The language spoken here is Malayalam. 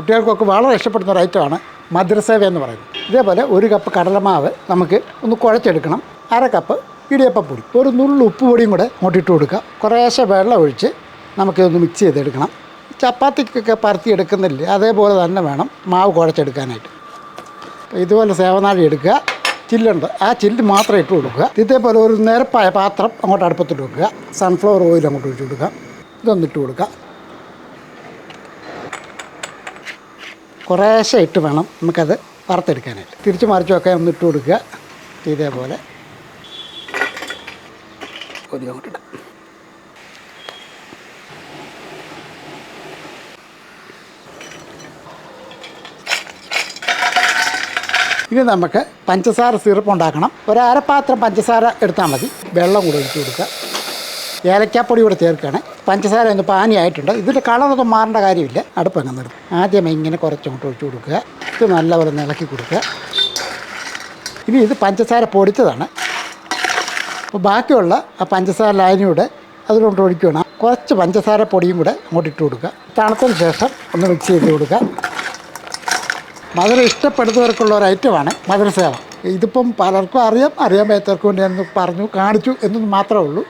കുട്ടികൾക്കൊക്കെ വളരെ ഇഷ്ടപ്പെടുന്ന ഒരു ഐറ്റമാണ് മധുരസേവ എന്ന് പറയുന്നത്. ഇതേപോലെ 1 കപ്പ് കടലമാവ് നമുക്ക് ഒന്ന് കുഴച്ചെടുക്കണം. 1/2 കപ്പ് ഇടിയപ്പപ്പൊടി, ഒരു നുള്ളു ഉപ്പ് പൊടിയും കൂടെ അങ്ങോട്ടിട്ട് കൊടുക്കുക. കുറേശ്ശെ വെള്ളം ഒഴിച്ച് നമുക്കിതൊന്ന് മിക്സ് ചെയ്തെടുക്കണം. ചപ്പാത്തിക്കൊക്കെ പരത്തിയെടുക്കുന്നില്ലേ അതേപോലെ തന്നെ വേണം മാവ് കുഴച്ചെടുക്കാനായിട്ട്. ഇതുപോലെ സേവനാഴി എടുക്കുക, ചില്ലുണ്ട്, ആ ചില്ല് മാത്രം ഇട്ട് കൊടുക്കുക. ഇതേപോലെ ഒരു നിരപ്പായ പാത്രം അങ്ങോട്ട് അടുപ്പത്തിട്ട് വെക്കുക. സൺഫ്ലവർ ഓയിൽ അങ്ങോട്ട് ഒഴിച്ച് കൊടുക്കുക. ഇതൊന്നിട്ട് കൊടുക്കുക. കുറേശ്ശെ ഇട്ട് വേണം നമുക്കത് വറുത്തെടുക്കാനായിട്ട്. തിരിച്ച് മറിച്ചൊക്കെ ഒന്നിട്ട് കൊടുക്കുക. ഇതേപോലെ അങ്ങോട്ടിടാം. ഇനി നമുക്ക് പഞ്ചസാര സിറപ്പ് ഉണ്ടാക്കണം. 1/2 പാത്രം പഞ്ചസാര എടുത്താൽ മതി. വെള്ളം കൂടെ ഒഴിച്ച് കൊടുക്കുക. ഏലക്കാപ്പൊടി കൂടെ ചേർക്കുകയാണ്. പഞ്ചസാര ഒന്ന് പാനിയായിട്ടുണ്ട്. ഇതിൻ്റെ കളറൊന്നും മാറേണ്ട കാര്യമില്ല. അടുപ്പങ്ങ് നിർത്തും. ആദ്യമേ ഇങ്ങനെ കുറച്ചങ്ങോട്ട് ഒഴിച്ച് കൊടുക്കുക. ഇത് നല്ലപോലെ ഇളക്കി കൊടുക്കുക. ഇനി ഇത് പഞ്ചസാര പൊടിച്ചതാണ്. അപ്പോൾ ബാക്കിയുള്ള ആ പഞ്ചസാര ലായനിയൂടെ അതിലോട്ട് ഒഴിക്കണം. കുറച്ച് പഞ്ചസാര പൊടിയും കൂടെ അങ്ങോട്ട് ഇട്ട് കൊടുക്കുക. തണുത്തതിന് ശേഷം ഒന്ന് മിക്സ് ചെയ്ത് കൊടുക്കുക. മധുരം ഇഷ്ടപ്പെടുന്നവർക്കുള്ള ഒരു ഐറ്റമാണ് മധുരസേവ. ഇതിപ്പം പലർക്കും അറിയാൻ മേത്തർക്കും വേണ്ടി എന്ന് കാണിച്ചു എന്നൊന്നും മാത്രമേ ഉള്ളൂ.